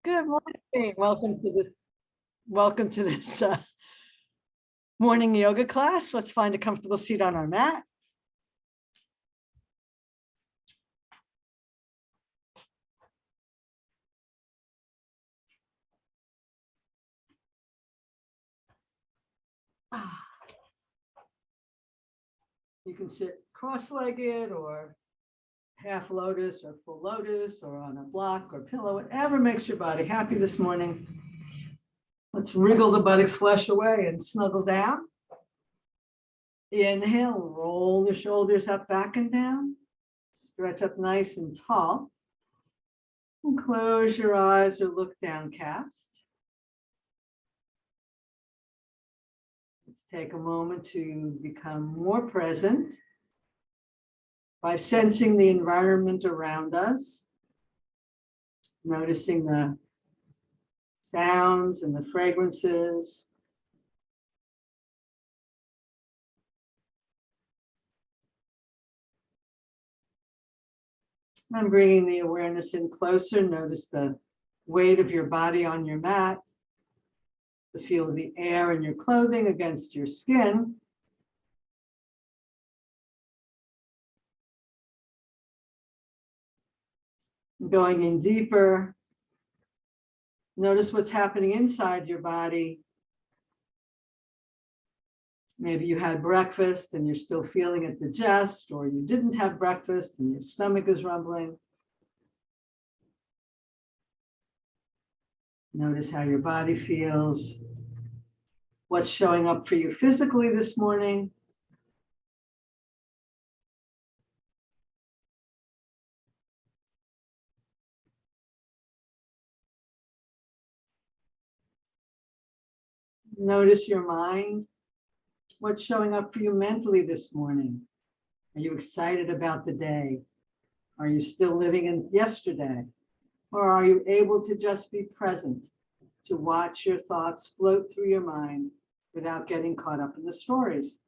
Good morning. Welcome to this morning yoga class. Let's find a comfortable seat on our mat. You can sit cross-legged or half lotus or full lotus or on a block or pillow, whatever makes your body happy this morning. Let's wriggle the buttocks flesh away and snuggle down. Inhale, roll the shoulders up, back and down. Stretch up nice and tall. And close your eyes or look downcast. Let's take a moment to become more present by sensing the environment around us, noticing the sounds and the fragrances. And bringing the awareness in closer, notice the weight of your body on your mat, the feel of the air in your clothing against your skin. Going in deeper, notice what's happening inside your body. Maybe you had breakfast and you're still feeling it digest, or you didn't have breakfast and your stomach is rumbling. Notice how your body feels, what's showing up for you physically this morning. Notice your mind. What's showing up for you mentally this morning? Are you excited about the day? Are you still living in yesterday? Or are you able to just be present, to watch your thoughts float through your mind without getting caught up in the stories?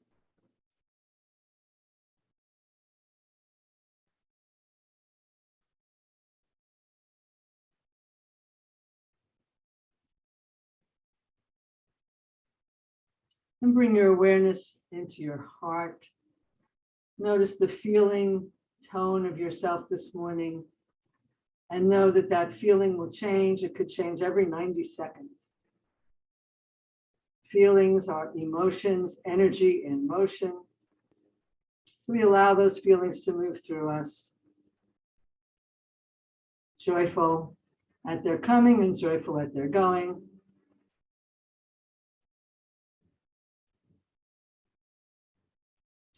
And bring your awareness into your heart. Notice the feeling tone of yourself this morning, and know that that feeling will change. It could change every 90 seconds. Feelings are emotions, energy in motion. We allow those feelings to move through us. Joyful at their coming and joyful at their going.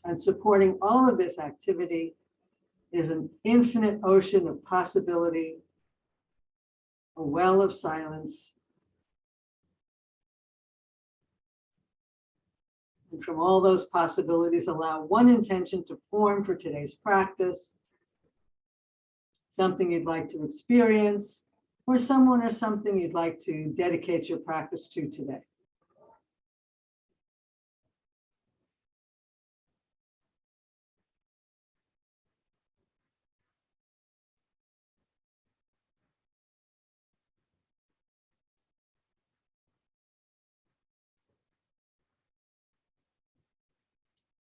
And supporting all of this activity is an infinite ocean of possibility, a well of silence. And from all those possibilities, allow one intention to form for today's practice, something you'd like to experience, or someone or something you'd like to dedicate your practice to today.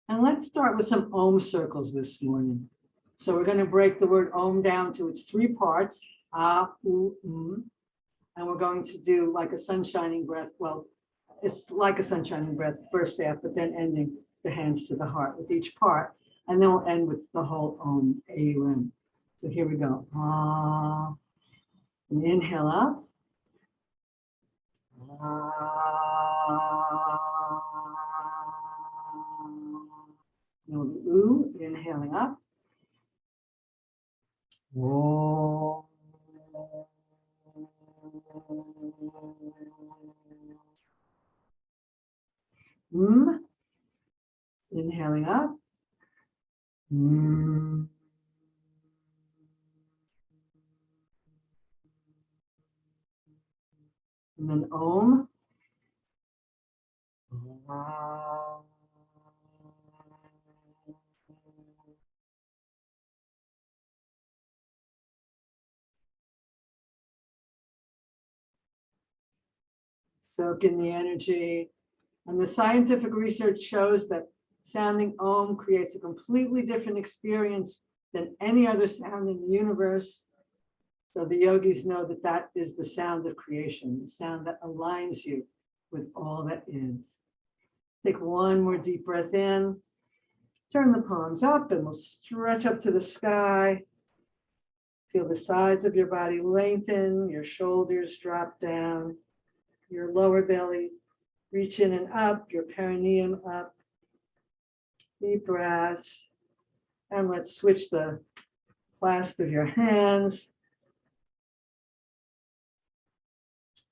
And let's start with some Om circles this morning. So we're going to break the word Om down to its three parts, A, U, and we're going to do like a sunshining breath. Well, it's like a sunshining breath, first half, but then ending the hands to the heart with each part. And then we'll end with the whole Om, A-U-M. So here we go. Ah. And inhale up. Ah. No, the U, inhaling up. Whoa. Inhaling up. And then Om. Soak in the energy. And the scientific research shows that sounding Om creates a completely different experience than any other sound in the universe. So the yogis know that that is the sound of creation, the sound that aligns you with all that is. Take one more deep breath in. Turn the palms up and we'll stretch up to the sky. Feel the sides of your body lengthen, your shoulders drop down, your lower belly reach in and up, your perineum up. Deep breaths. And let's switch the clasp of your hands.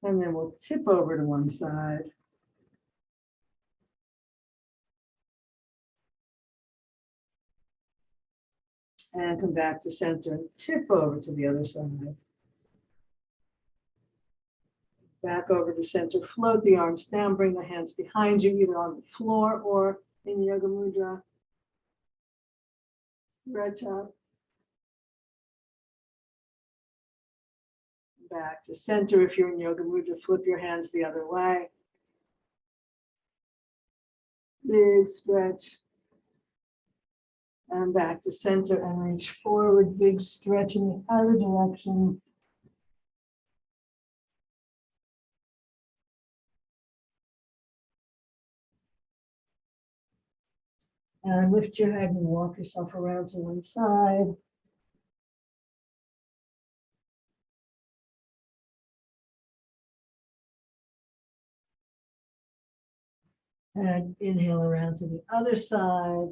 And then we'll tip over to one side. And come back to center and tip over to the other side. Back over to center, float the arms down, bring the hands behind you, either on the floor or in Yoga Mudra. Stretch up. Back to center. If you're in Yoga Mudra, flip your hands the other way. Big stretch. And back to center and reach forward. Big stretch in the other direction. And lift your head and walk yourself around to one side. And inhale around to the other side.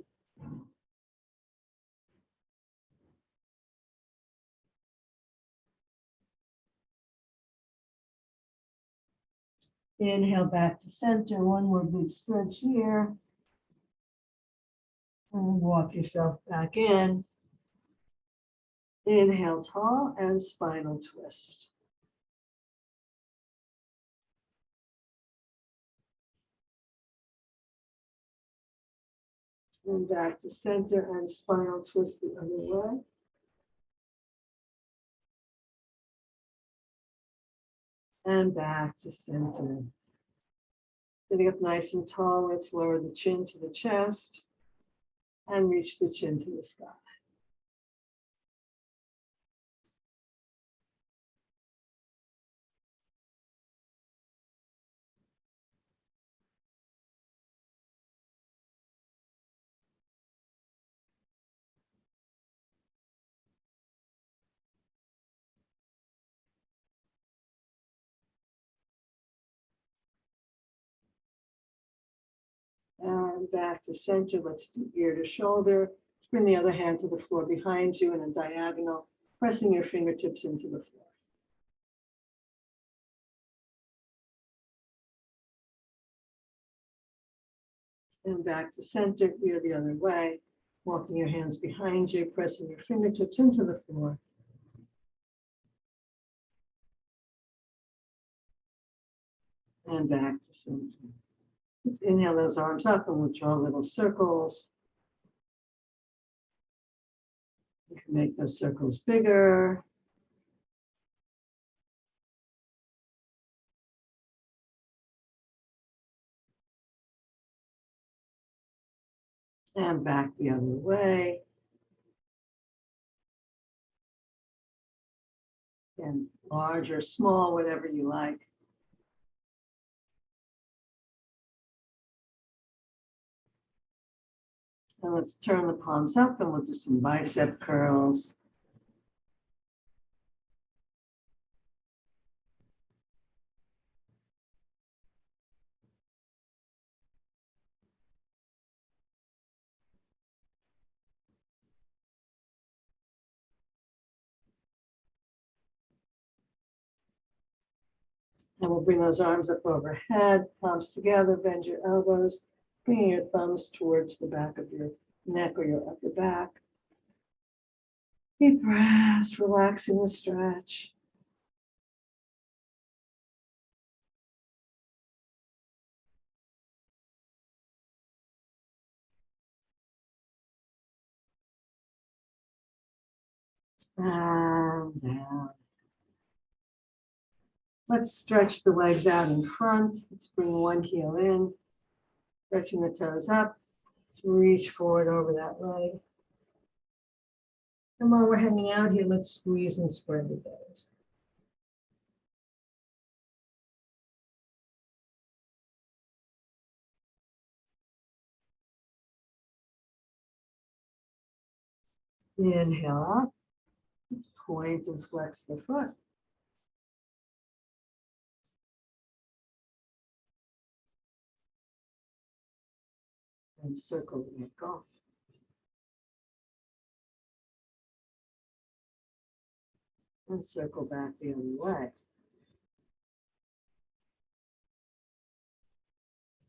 Inhale back to center. One more big stretch here. And walk yourself back in. Inhale tall and spinal twist. And back to center and spinal twist the other way. And back to center. Sitting up nice and tall, let's lower the chin to the chest and reach the chin to the sky. And back to center, let's do ear to shoulder. Let's bring the other hand to the floor behind you in a diagonal, pressing your fingertips into the floor. And back to center, ear the other way, walking your hands behind you, pressing your fingertips into the floor. And back to center. Let's inhale those arms up and we'll draw little circles. You can make those circles bigger. And back the other way. And large or small, whatever you like. And let's turn the palms up and we'll do some bicep curls. And we'll bring those arms up overhead, palms together, bend your elbows, bringing your thumbs towards the back of your neck or your upper back. Deep breaths, relaxing the stretch. And down. Let's stretch the legs out in front. Let's bring one heel in, stretching the toes up. Let's reach forward over that leg. And while we're hanging out here, let's squeeze and spread the toes. Inhale up. Let's point and flex the foot. And circle the ankle. And circle back the other way.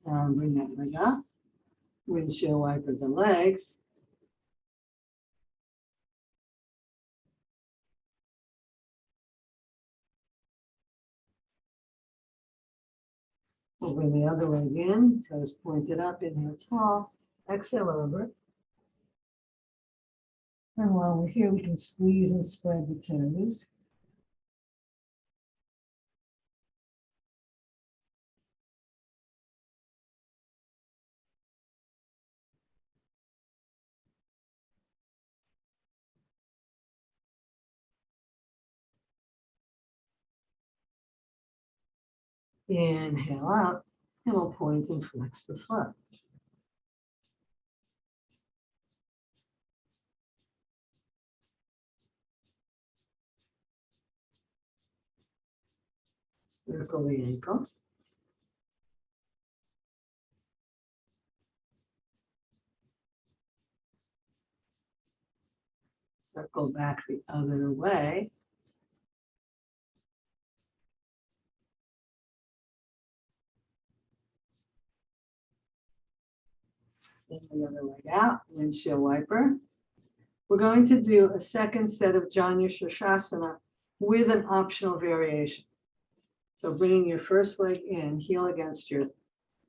And bring that leg up. Windshield wiper the legs. We'll bring the other leg in, toes pointed up, inhale tall, exhale over. And while we're here, we can squeeze and spread the toes. Inhale out, and we'll point and flex the foot. Circle the ankle. Circle back the other way. And the other leg out, windshield wiper. We're going to do a second set of Janu Shirshasana with an optional variation. So bringing your first leg in, heel against your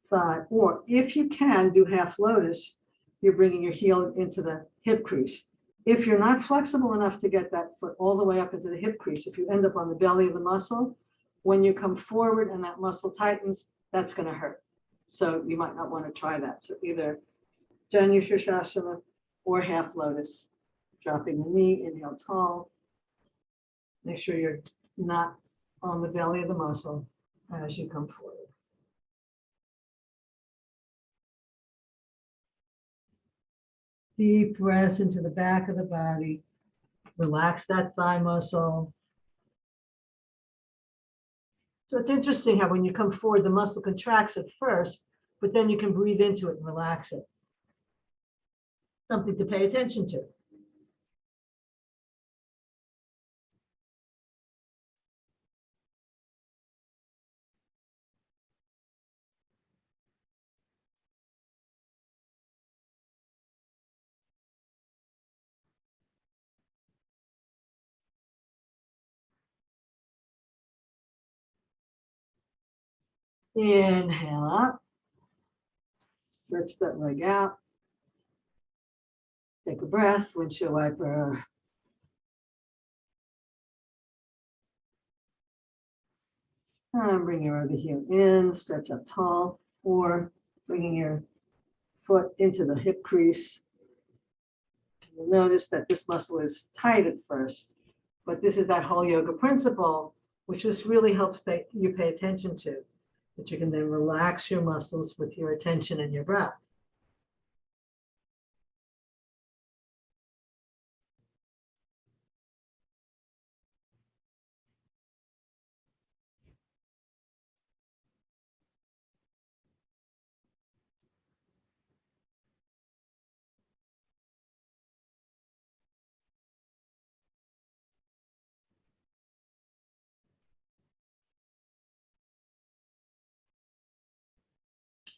thigh, or if you can do half lotus, you're bringing your heel into the hip crease. If you're not flexible enough to get that foot all the way up into the hip crease, if you end up on the belly of the muscle, when you come forward and that muscle tightens, that's going to hurt. So you might not want to try that. So either Janu Shirshasana or half lotus. Dropping the knee, inhale tall. Make sure you're not on the belly of the muscle as you come forward. Deep breaths into the back of the body. Relax that thigh muscle. So it's interesting how when you come forward, the muscle contracts at first, but then you can breathe into it and relax it. Something to pay attention to. Inhale up. Stretch that leg out. Take a breath, windshield wiper. And bring your other heel in, stretch up tall, or bringing your foot into the hip crease. You'll notice that this muscle is tight at first, but this is that whole yoga principle, which this really helps you pay attention to, that you can then relax your muscles with your attention and your breath.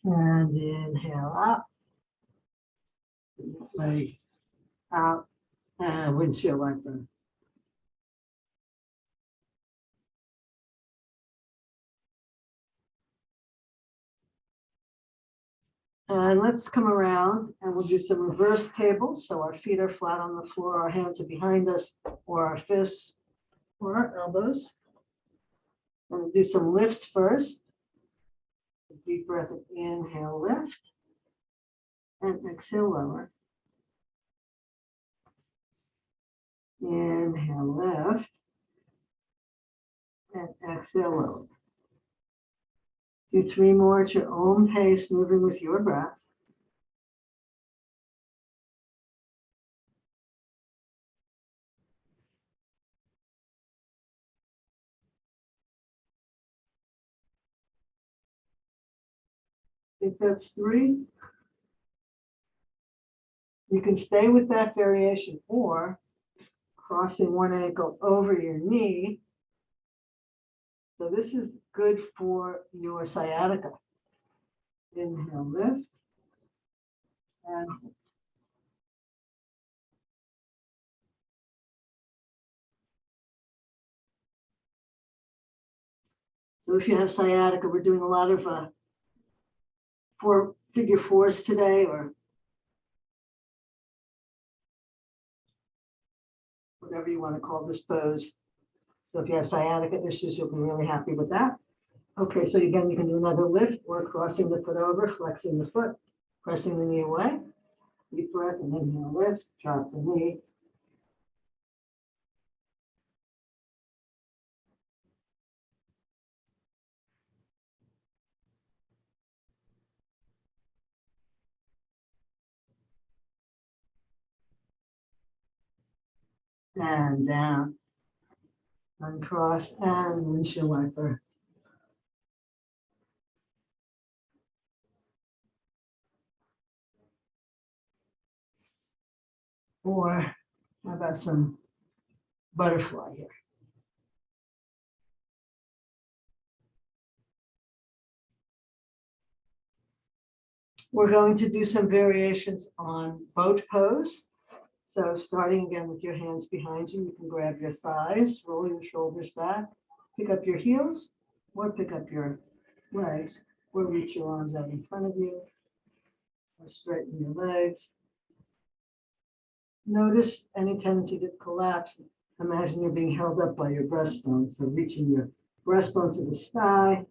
And inhale up, leg out, and windshield wiper. And let's come around and we'll do some reverse tables. So our feet are flat on the floor, our hands are behind us, or our fists, or our elbows. Going to do some lifts first. Deep breath of inhale, lift. And exhale, lower. Inhale, lift. And exhale, lower. Do 3 more at your own pace, moving with your breath. If that's 3, you can stay with that variation, or crossing one ankle over your knee. So this is good for your sciatica. Inhale, lift. And so if you have sciatica, we're doing a lot of 4-figure 4s today, or whatever you want to call this pose. So if you have sciatica issues, you'll be really happy with that. Okay, so again, you can do another lift or crossing the foot over, flexing the foot, pressing the knee away. Deep breath and inhale, lift, drop the knee. And down. Uncross and windshield wiper. Or how about some butterfly here? We're going to do some variations on boat pose. So starting again with your hands behind you, you can grab your thighs, roll your shoulders back, pick up your heels, or pick up your legs, or reach your arms out in front of you, or straighten your legs. Notice any tendency to collapse. Imagine you're being held up by your breastbone. So reaching your breastbone to the sky.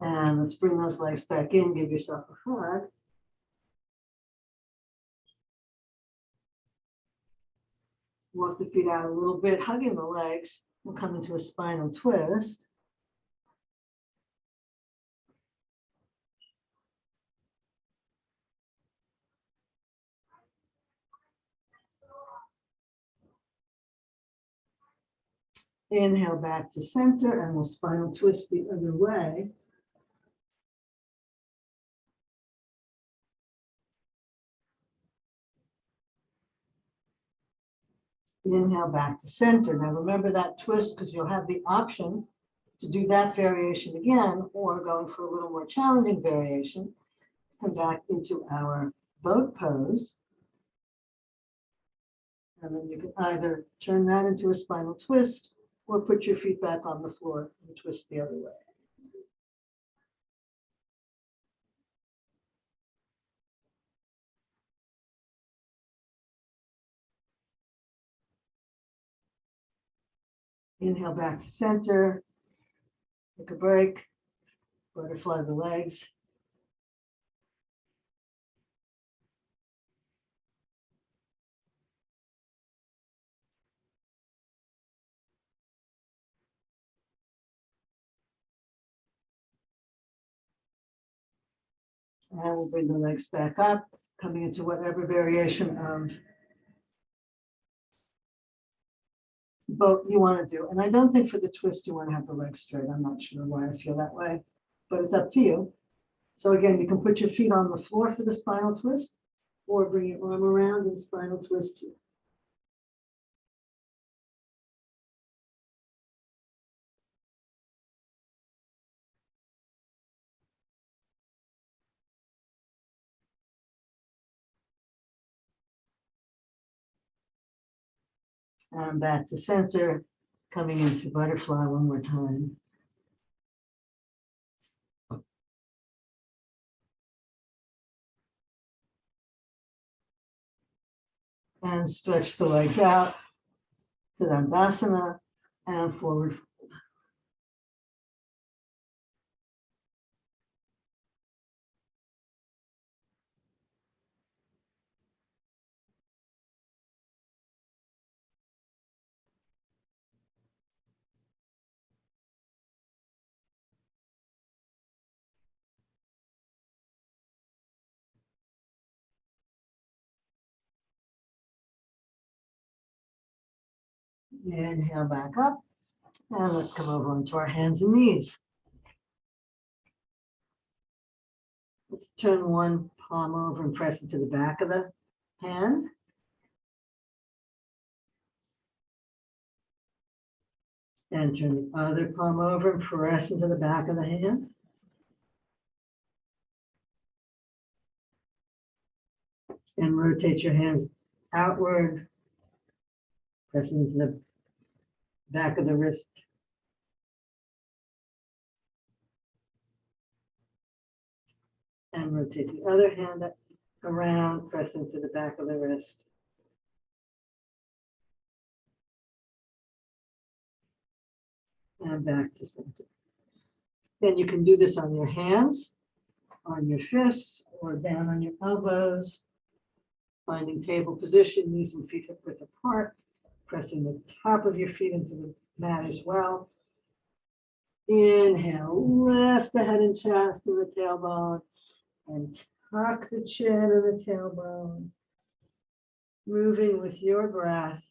And let's bring those legs back in. Give yourself a hug. Walk the feet out a little bit, hugging the legs. We'll come into a spinal twist. Inhale back to center, and we'll spinal twist the other way. Inhale back to center. Now remember that twist, because you'll have the option to do that variation again, or going for a little more challenging variation. Come back into our boat pose. And then you can either turn that into a spinal twist or put your feet back on the floor and twist the other way. Inhale back to center. Take a break. Butterfly the legs. And we'll bring the legs back up, coming into whatever variation of boat you want to do. And I don't think for the twist you want to have the legs straight. I'm not sure why I feel that way, but it's up to you. So again, you can put your feet on the floor for the spinal twist, or bring your arm around and spinal twist you. And back to center, coming into butterfly one more time. And stretch the legs out. to Dandasana and forward. Inhale back up. And let's come over onto our hands and knees. Let's turn one palm over and press it to the back of the hand. And turn the other palm over and press into the back of the hand. And rotate your hands outward, pressing into the back of the wrist. And rotate the other hand around, press into the back of the wrist. And back to center. Then you can do this on your hands, on your fists, or down on your elbows. Finding table position, knees and feet hip width apart, pressing the top of your feet into the mat as well. Inhale, lift the head and chest and the tailbone, and tuck the chin and the tailbone. Moving with your breath.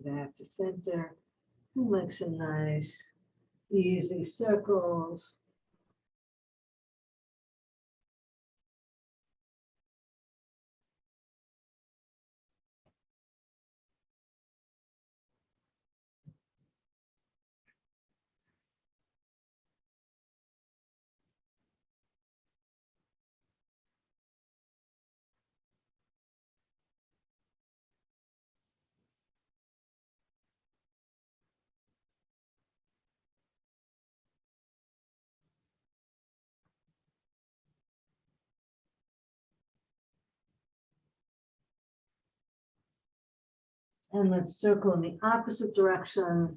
Back to center. Make some nice, easy circles. And let's circle in the opposite direction.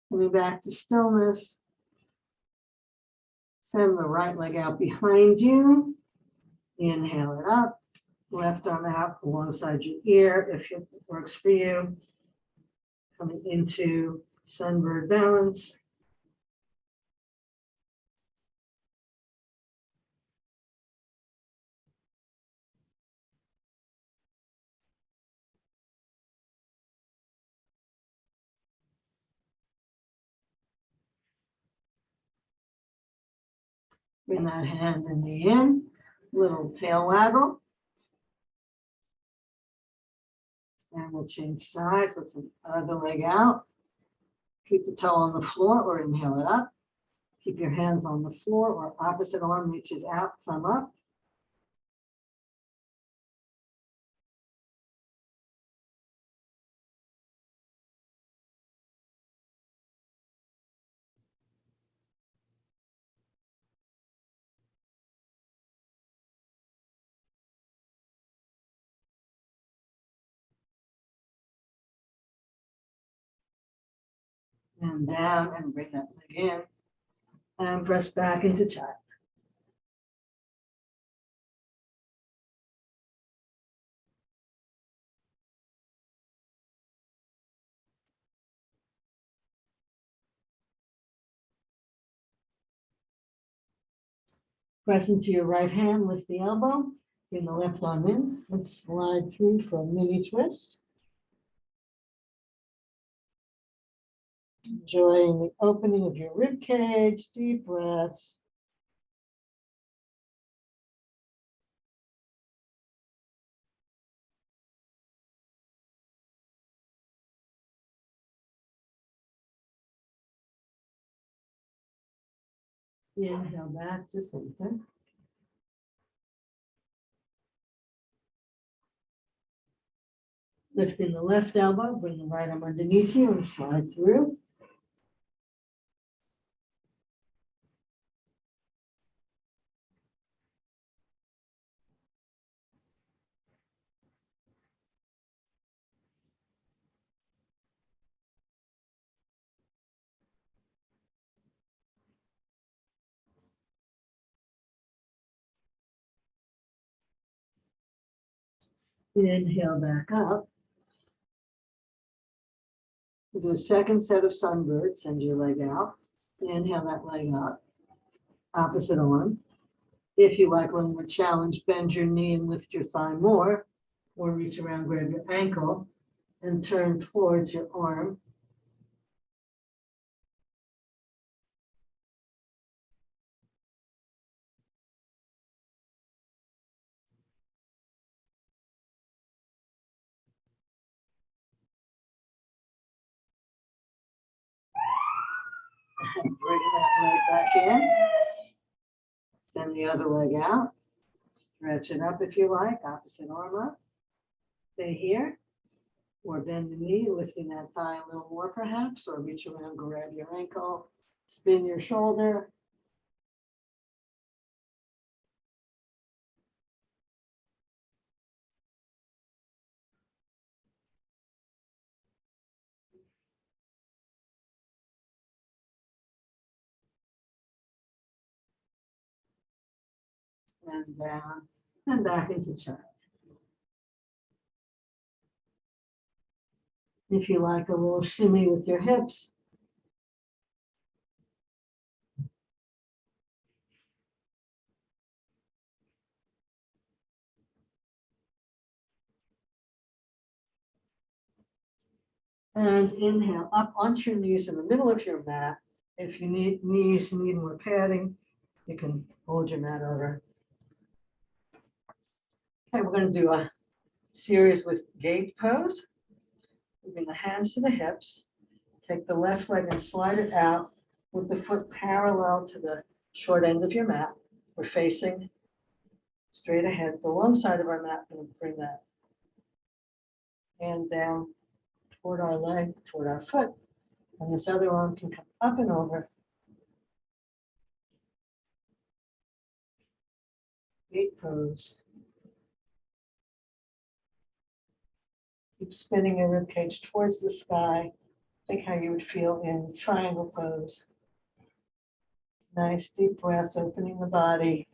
Coming back to stillness. Send the right leg out behind you. Inhale it up. Left arm out alongside your ear if it works for you. Coming into sunbird balance. Bring that hand and knee in. Little tail waggle. And we'll change sides. Let's the other leg out. Keep the toe on the floor or inhale it up. Keep your hands on the floor or opposite arm reaches out, thumb up. and down, and bring that leg in, and press back into child. Press into your right hand, lift the elbow, bring the left arm in, and slide through for a mini twist. Enjoying the opening of your rib cage, deep breaths. Inhale back to center. Lifting the left elbow, bring the right arm underneath you and slide through. Inhale back up. We'll do a second set of sunbirds. Send your leg out. Inhale that leg up. Opposite arm. If you like one more challenge, bend your knee and lift your thigh more, or reach around, grab your ankle, and turn towards your arm. And bring that leg back in. Send the other leg out. Stretch it up if you like, opposite arm up. Stay here. Or bend the knee, lifting that thigh a little more perhaps, or reach around, grab your ankle, spin your shoulder. And down, and back into child. If you like a little shimmy with your hips. And inhale up onto your knees in the middle of your mat. If you need knees, you need more padding, you can hold your mat over. Okay, we're going to do a series with gate pose. Moving the hands to the hips. Take the left leg and slide it out with the foot parallel to the short end of your mat. We're facing straight ahead. The long side of our mat, we're going to bring that hand down toward our leg, toward our foot. And this other arm can come up and over. Gate pose. Keep spinning your rib cage towards the sky. Think how you would feel in triangle pose. Nice deep breaths, opening the body.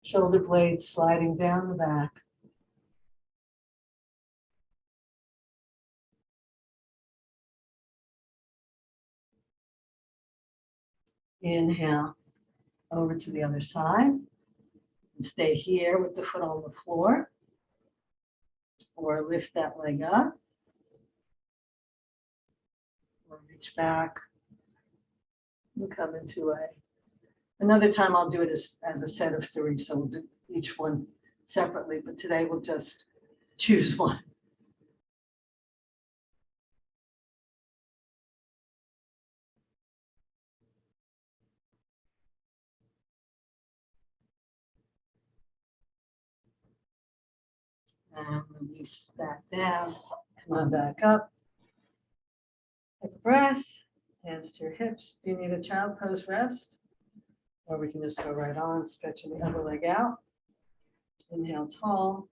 Shoulder blades sliding down the back. Inhale over to the other side. And stay here with the foot on the floor. Or lift that leg up. Or reach back. And come into another time I'll do it as a set of 3. So we'll do each one separately. But today we'll just choose one. And release back down. Come on back up. Take a breath. Hands to your hips. Do you need a child pose rest? Or we can just go right on, stretching the other leg out. Inhale tall.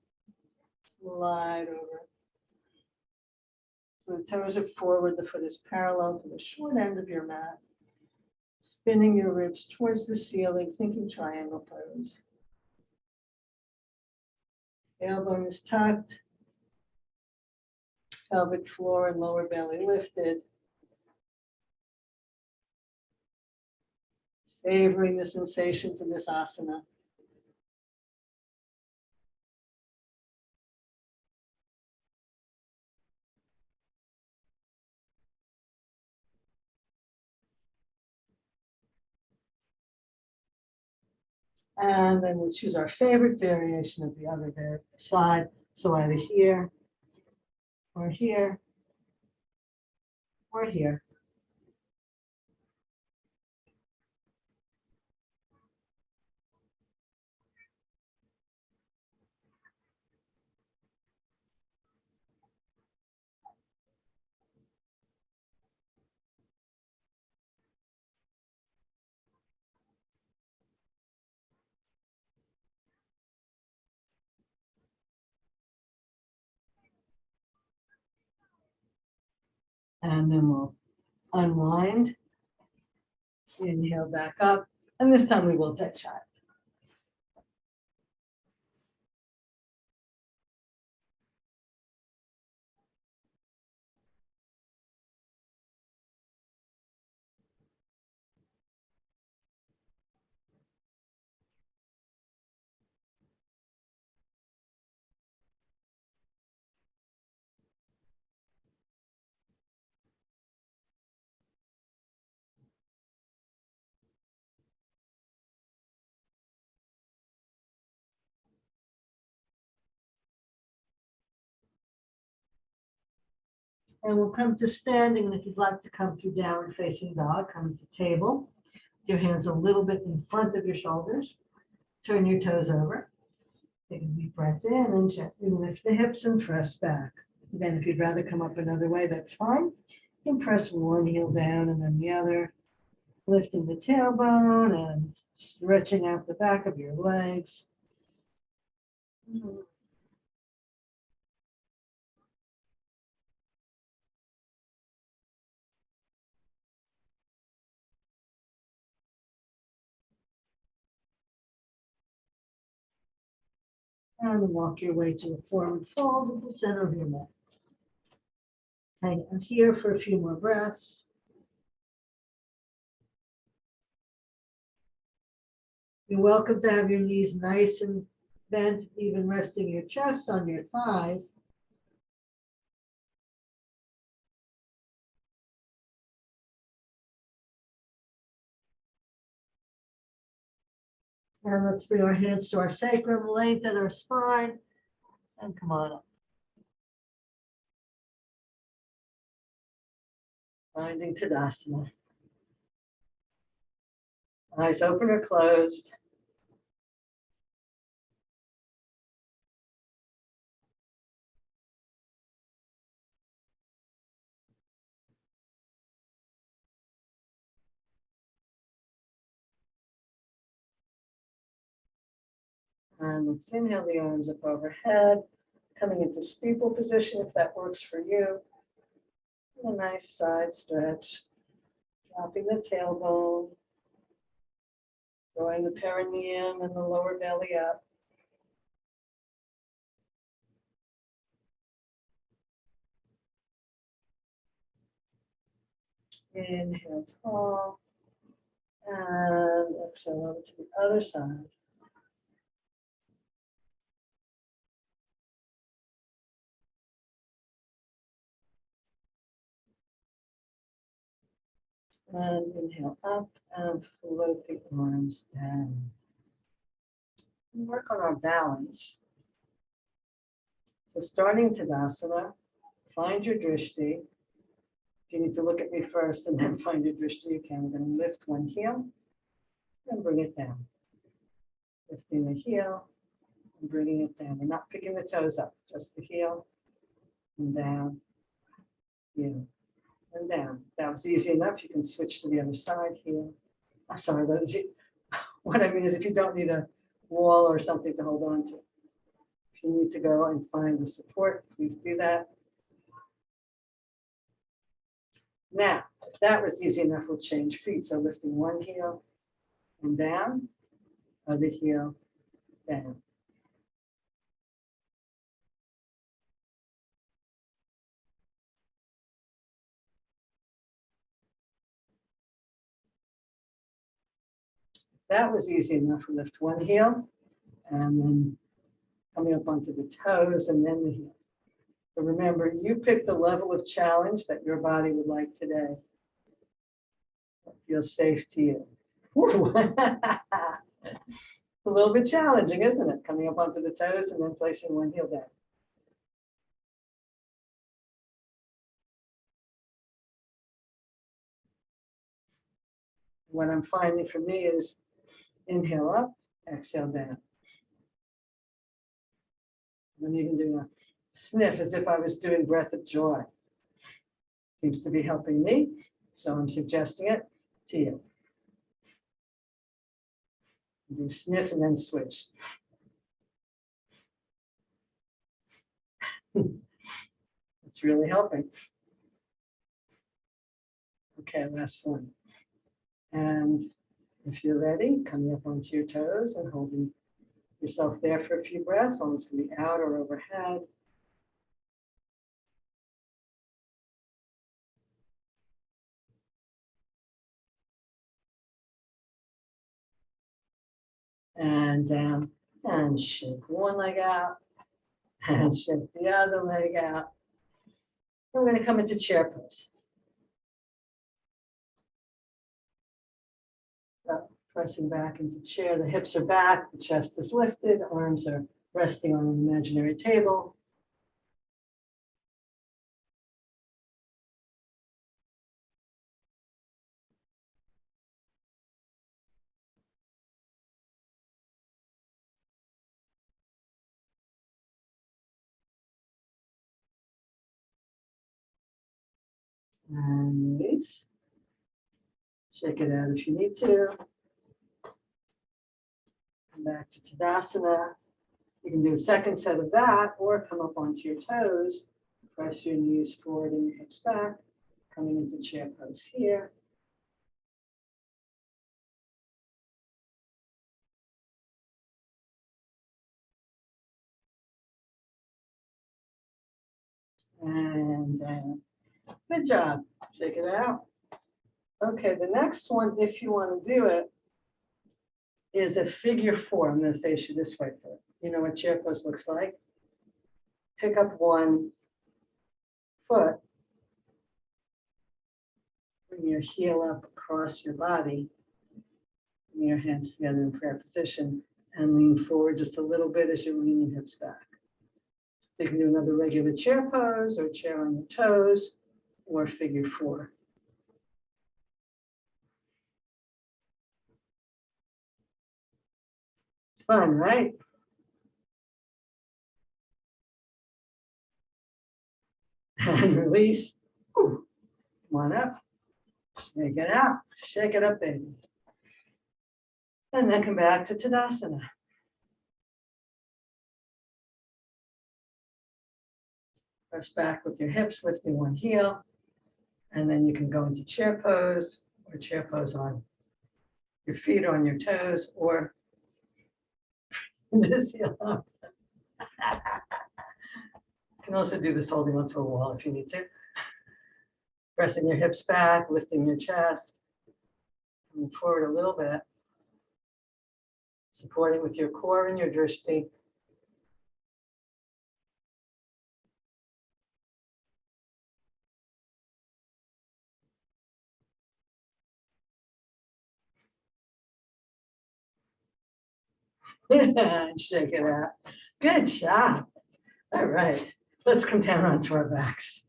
Slide over. So the toes are forward, the foot is parallel to the short end of your mat. Spinning your ribs towards the ceiling, thinking triangle pose. Tailbone is tucked. Pelvic floor and lower belly lifted. Savoring the sensations in this asana. And then we'll choose our favorite variation of the other side. So either here, or here, or here. And then we'll unwind. Inhale back up. And this time we will dead child. And we'll come to standing. And if you'd like to come through downward facing dog, come to table. Your hands a little bit in front of your shoulders. Turn your toes over. Take a deep breath in and gently lift the hips and press back. Again, if you'd rather come up another way, that's fine. You can press one heel down and then the other. Lifting the tailbone and stretching out the back of your legs. And walk your way to a forward fold at the center of your mat. Hang out here for a few more breaths. You're welcome to have your knees nice and bent, even resting your chest on your thighs. And let's bring our hands to our sacrum, lengthen our spine, and come on up. Finding Tadasana. Eyes open or closed. And let's inhale the arms up overhead, coming into steeple position if that works for you. And a nice side stretch, dropping the tailbone, drawing the perineum and the lower belly up. Inhale tall, and exhale over to the other side. And inhale up and float the arms down. And work on our balance. So starting Tadasana, find your drishti. If you need to look at me first and then find your drishti, you can. We're going to lift one heel and bring it down. Lifting the heel and bringing it down. We're not picking the toes up, just the heel and down, heel and down. That was easy enough. You can switch to the other side heel. I'm sorry, what I mean is if you don't need a wall or something to hold on to. If you need to go and find the support, please do that. Now, if that was easy enough, we'll change feet. So lifting one heel and down, other heel, down. That was easy enough. We lift one heel and then coming up onto the toes and then the heel. So remember, you pick the level of challenge that your body would like today. That feels safe to you. A little bit challenging, isn't it? Coming up onto the toes and then placing one heel down. What I'm finding for me is inhale up, exhale down. I'm even doing a sniff as if I was doing breath of joy. Seems to be helping me, so I'm suggesting it to you. Do sniff and then switch. It's really helping. Okay, last one. And if you're ready, coming up onto your toes and holding yourself there for a few breaths. Almost going to be out or overhead. And down and shake one leg out and shake the other leg out. We're going to come into chair pose. Pressing back into chair, the hips are back, the chest is lifted, arms are resting on an imaginary table. And release. Shake it out if you need to. Come back to Tadasana. You can do a second set of that or come up onto your toes. Press your knees forward and your hips back. Coming into chair pose here. And down. Good job. Shake it out. Okay, the next one, if you want to do it, is a figure four. I'm going to face you this way for it. You know what chair pose looks like? Pick up one foot, bring your heel up across your body, bring your hands together in prayer position, and lean forward just a little bit as you lean your hips back. You can do another regular chair pose or chair on your toes or figure four. It's fun, right? And release. Ooh. Come on up. Shake it out. Shake it up, baby. And then come back to Tadasana. Press back with your hips, lifting one heel. And then you can go into chair pose or chair pose on your feet on your toes or this heel up. You can also do this holding onto a wall if you need to. Pressing your hips back, lifting your chest, coming forward a little bit. Supporting with your core and your drishti. And shake it out. Good job. All right, let's come down onto our backs.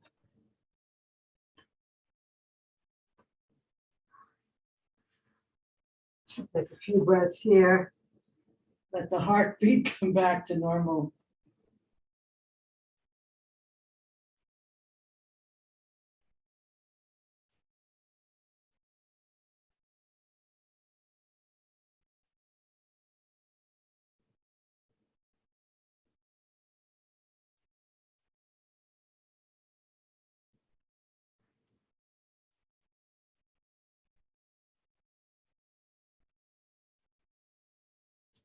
Take a few breaths here. Let the heartbeat come back to normal.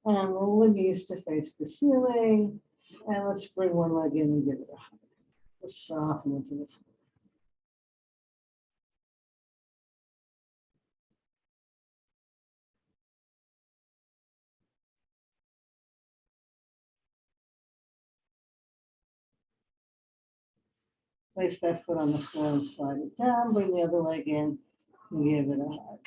And roll the knees to face the ceiling. And let's bring one leg in and give it a hug. Just soften into the floor. Place that foot on the floor and slide it down. Bring the other leg in and give it a hug.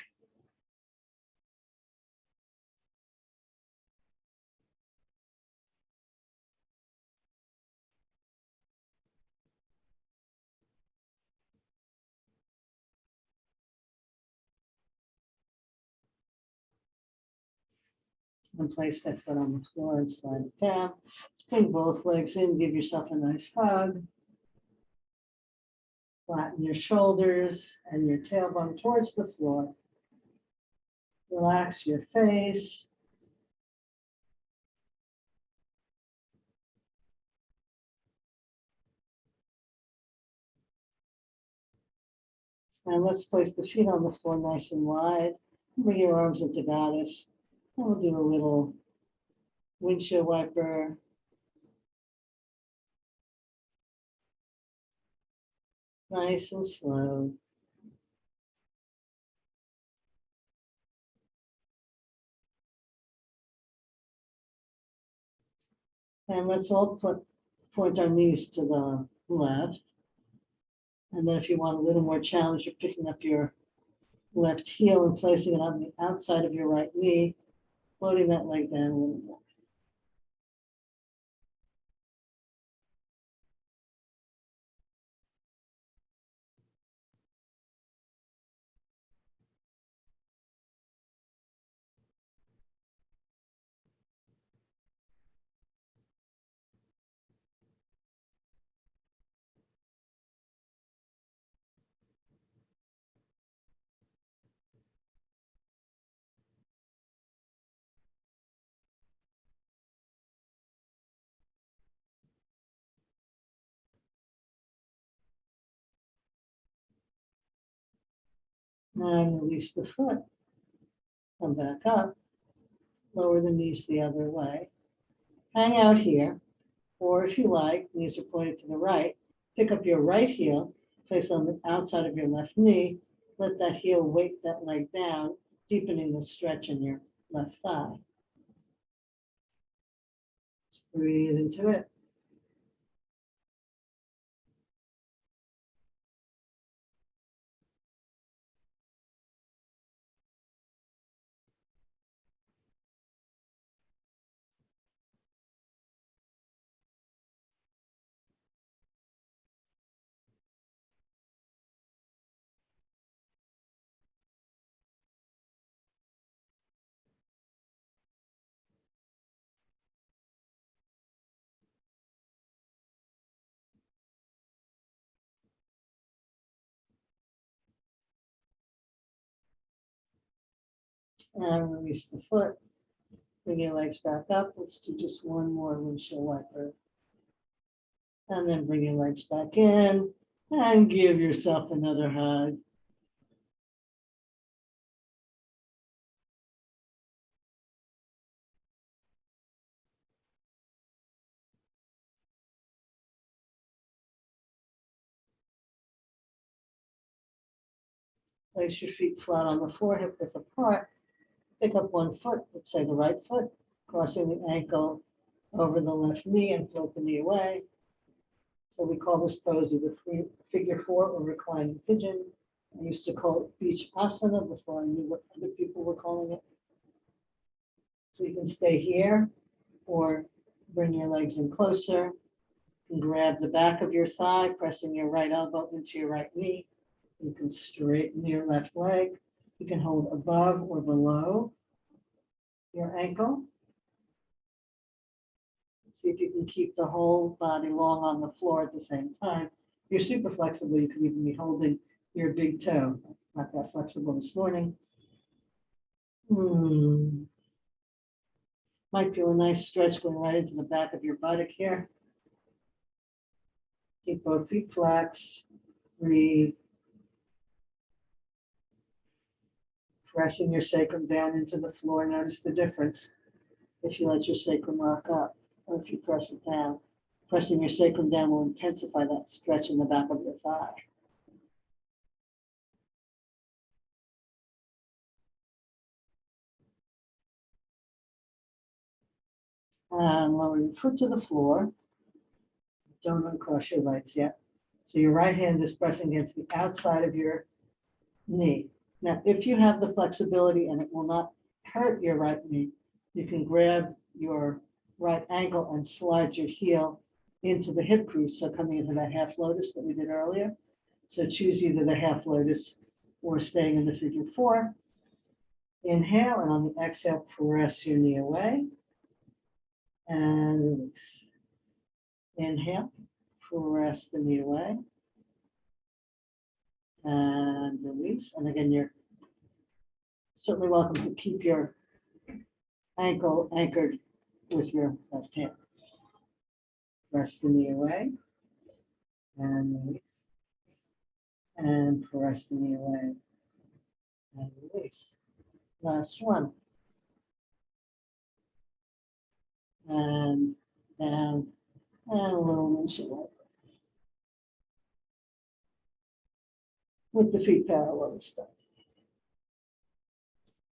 And place that foot on the floor and slide it down. Bring both legs in, give yourself a nice hug. Flatten your shoulders and your tailbone towards the floor. Relax your face. And let's place the feet on the floor nice and wide. Bring your arms into goddess. And we'll do a little windshield wiper. Nice and slow. And let's all point our knees to the left. And then if you want a little more challenge, you're picking up your left heel and placing it on the outside of your right knee, floating that leg down a little more. And release the foot. Come back up. Lower the knees the other way. Hang out here. Or if you like, knees are pointed to the right. Pick up your right heel, place on the outside of your left knee. Let that heel weight that leg down, deepening the stretch in your left thigh. Breathe into it. And release the foot. Bring your legs back up. Let's do just one more windshield wiper. And then bring your legs back in and give yourself another hug. Place your feet flat on the floor, hip width apart. Pick up one foot, let's say the right foot, crossing the ankle over the left knee and float the knee away. So we call this pose either figure four or reclining pigeon. I used to call it beach asana before I knew what other people were calling it. So you can stay here or bring your legs in closer and grab the back of your thigh, pressing your right elbow into your right knee. You can straighten your left leg. You can hold above or below your ankle. See if you can keep the whole body long on the floor at the same time. If you're super flexible, you can even be holding your big toe. Not that flexible this morning. Might feel a nice stretch going right into the back of your buttock here. Keep both feet flexed. Breathe. Pressing your sacrum down into the floor. Notice the difference. if you let your sacrum rock up, or if you press it down. Pressing your sacrum down will intensify that stretch in the back of your thigh. And lower your foot to the floor. Don't uncross your legs yet. So your right hand is pressing against the outside of your knee. Now, if you have the flexibility and it will not hurt your right knee, you can grab your right ankle and slide your heel into the hip crease. So coming into that half lotus that we did earlier. So choose either the half lotus or staying in the figure four. Inhale, and on the exhale, press your knee away and release. Inhale, press the knee away and release. And again, you're certainly welcome to keep your ankle anchored with your left hand. Press the knee away and release. And press the knee away and release. Last one. And down and a little windshield with the feet parallel and stuff.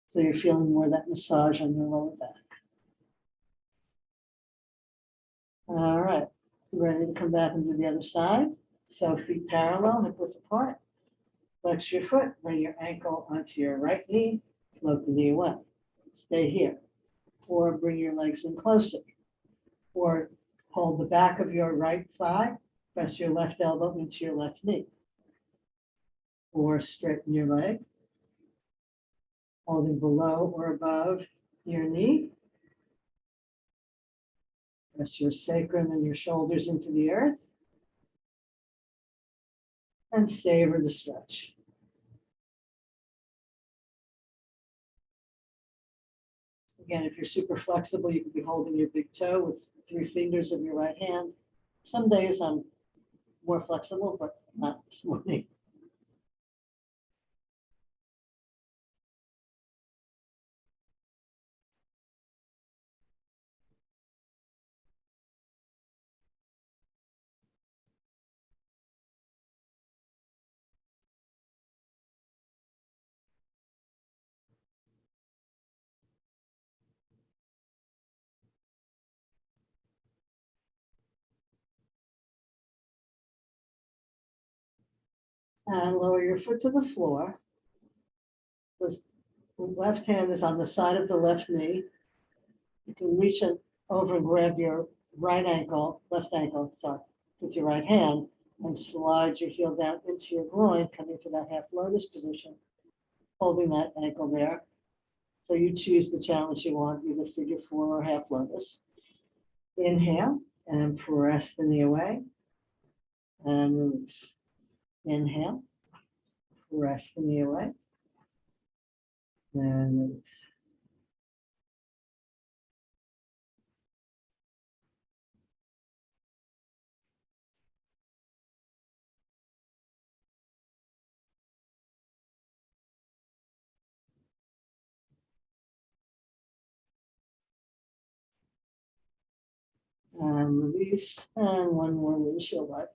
So you're feeling more of that massage on your lower back. All right, ready to come back and do the other side. So feet parallel, hip width apart. Flex your foot, bring your ankle onto your right knee, float the knee away. Stay here. Or bring your legs in closer. Or hold the back of your right thigh, press your left elbow into your left knee. Or straighten your leg, holding below or above your knee. Press your sacrum and your shoulders into the earth. And savor the stretch. Again, if you're super flexible, you can be holding your big toe with 3 fingers of your right hand. Some days I'm more flexible, but not this morning. And lower your foot to the floor. The left hand is on the side of the left knee. You can reach it over and grab your right ankle, left ankle, sorry, with your right hand and slide your heel down into your groin, coming to that half lotus position, holding that ankle there. So you choose the challenge you want, either figure four or half lotus. Inhale and press the knee away and release. Inhale, press the knee away and release. And release, and one more windshield wiper.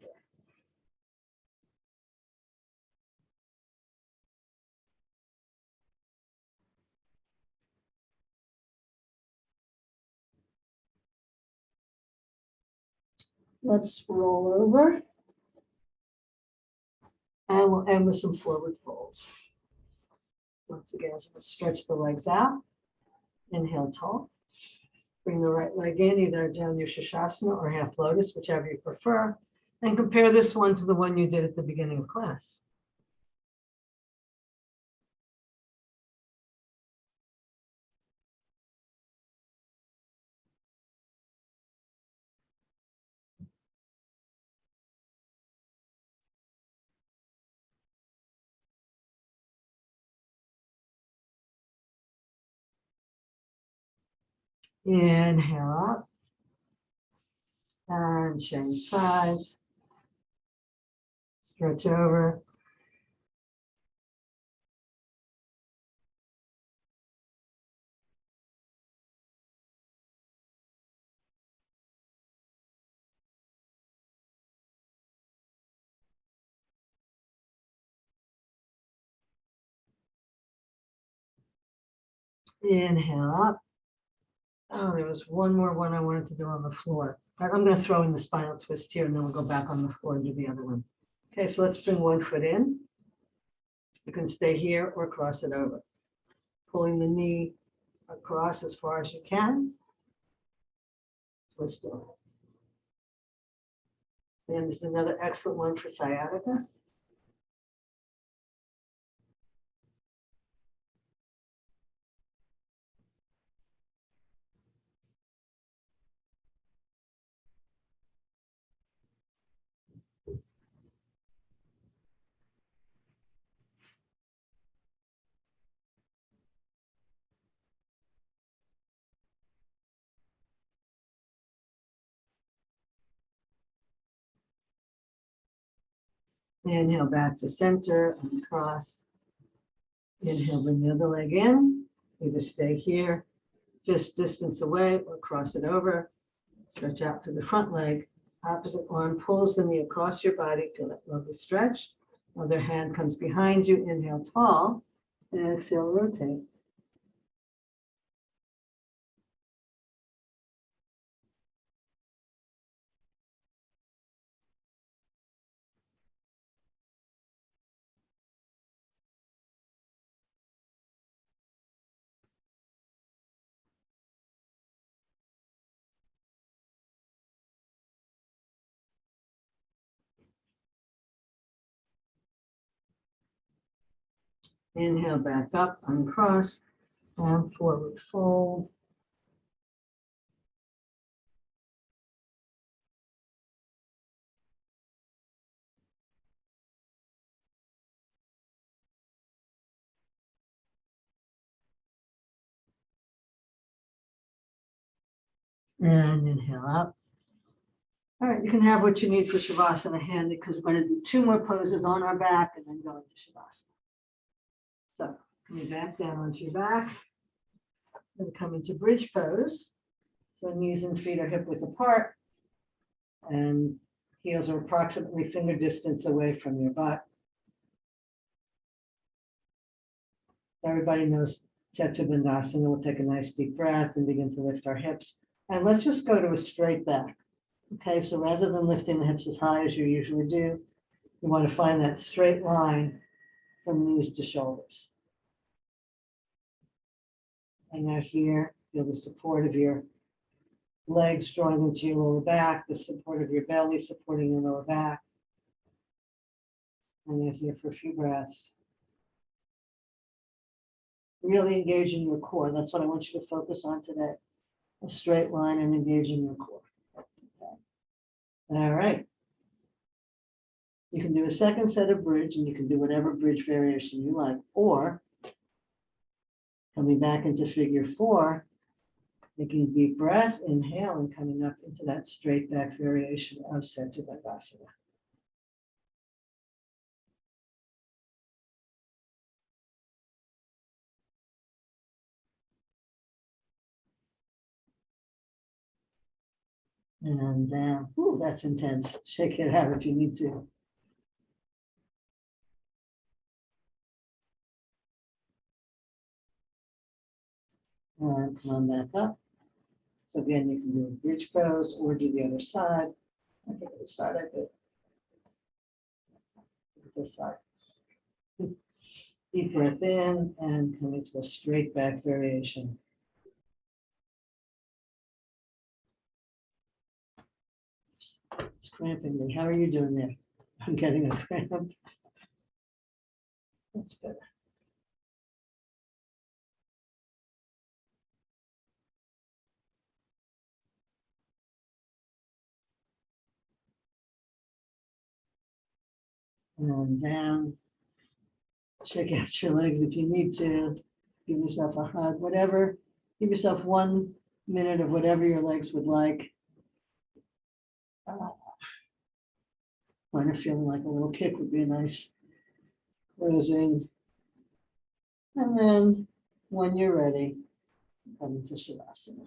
Let's roll over. And we'll end with some forward folds. Once again, so we'll stretch the legs out. Inhale tall. Bring the right leg in, either down your Shasana or half lotus, whichever you prefer. And compare this one to the one you did at the beginning of class. Inhale up. And change sides. Stretch over. Inhale up. Oh, there was one more one I wanted to do on the floor. I'm going to throw in the spinal twist here, and then we'll go back on the floor and do the other one. Okay, so let's bring one foot in. You can stay here or cross it over. Pulling the knee across as far as you can. Twist over. And this is another excellent one for sciatica. Inhale back to center and cross. Inhale, bring the other leg in. Either stay here, just distance away, or cross it over. Stretch out through the front leg. Opposite arm pulls the knee across your body. Feel that lovely stretch. Other hand comes behind you. Inhale tall. And exhale, rotate. Inhale back up, uncross, and forward fold. And inhale up. All right, you can have what you need for Shavasana handy because we're going to do two more poses on our back and then go into Shavasana. So coming back down onto your back. Going to come into bridge pose. So knees and feet are hip width apart and heels are approximately finger distance away from your butt. Everybody knows Setsu Bandhasana. We'll take a nice deep breath and begin to lift our hips. And let's just go to a straight back. Okay, so rather than lifting the hips as high as you usually do, you want to find that straight line from knees to shoulders. And now here, feel the support of your legs drawing into your lower back, the support of your belly supporting your lower back. And then here for a few breaths. Really engaging your core. That's what I want you to focus on today. A straight line and engaging your core. Okay. All right. You can do a second set of bridge and you can do whatever bridge variation you like. Or coming back into figure four, taking a deep breath, inhale, and coming up into that straight back variation of Setsu Bandhasana. And down. Ooh, that's intense. Shake it out if you need to. And come on back up. So again, you can do a bridge pose or do the other side. I think the side I did. This side. Deep breath in and come into a straight back variation. It's cramping me. How are you doing there? I'm getting a cramp. That's better. And down. Shake out your legs if you need to. Give yourself a hug, whatever. Give yourself 1 minute of whatever your legs would like. Kind of feeling like a little kick would be a nice closing. And then when you're ready, come into Shavasana.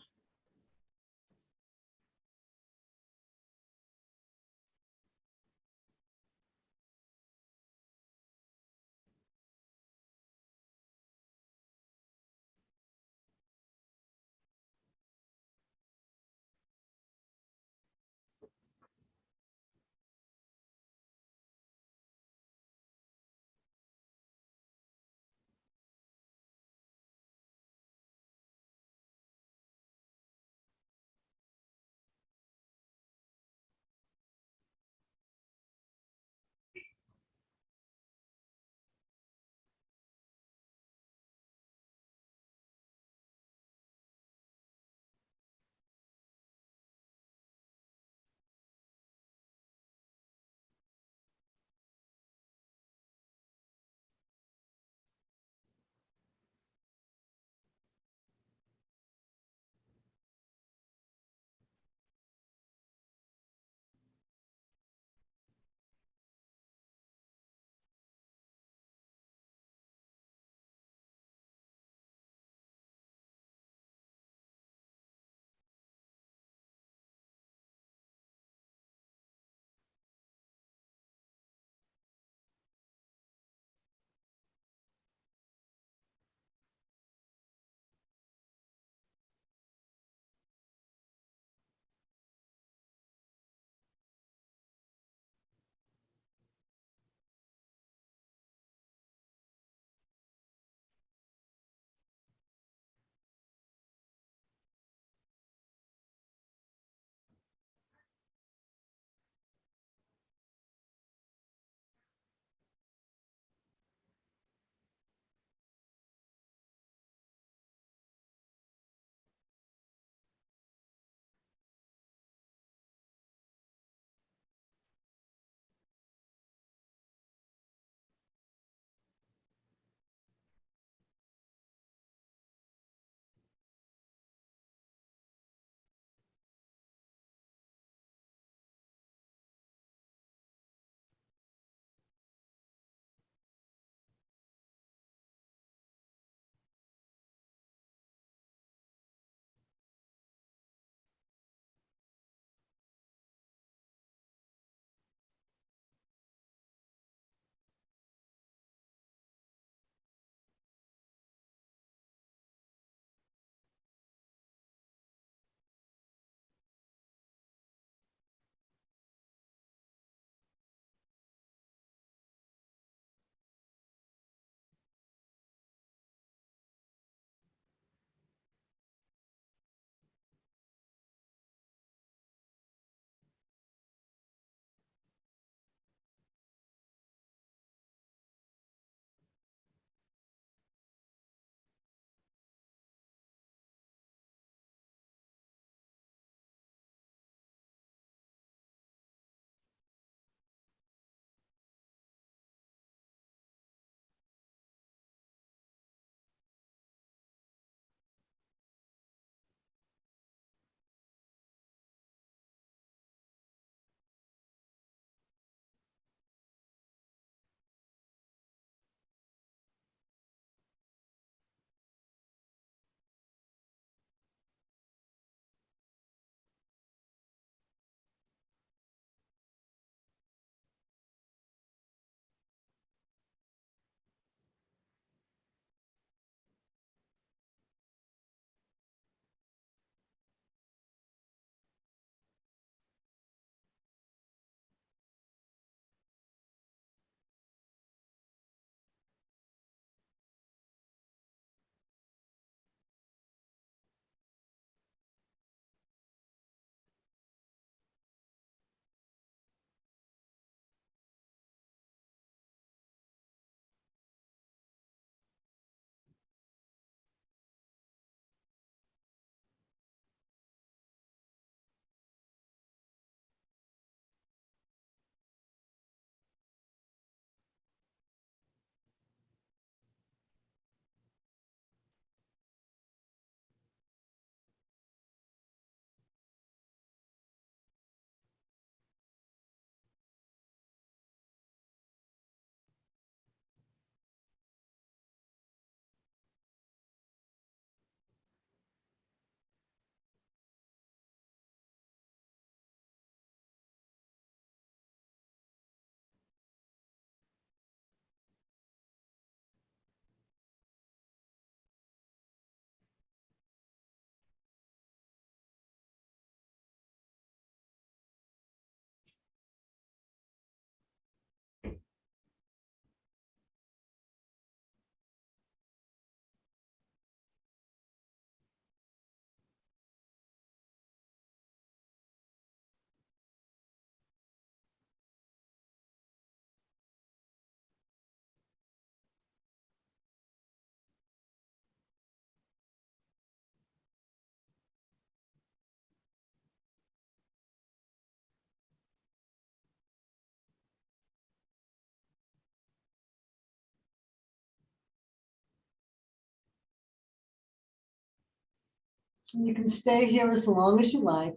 And you can stay here as long as you like.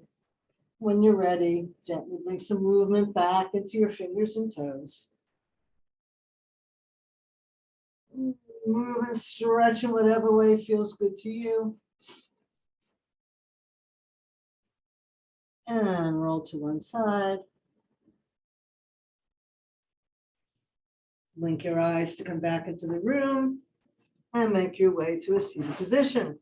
When you're ready, gently bring some movement back into your fingers and toes. Move and stretch in whatever way feels good to you. And roll to one side. Blink your eyes to come back into the room and make your way to a seated position.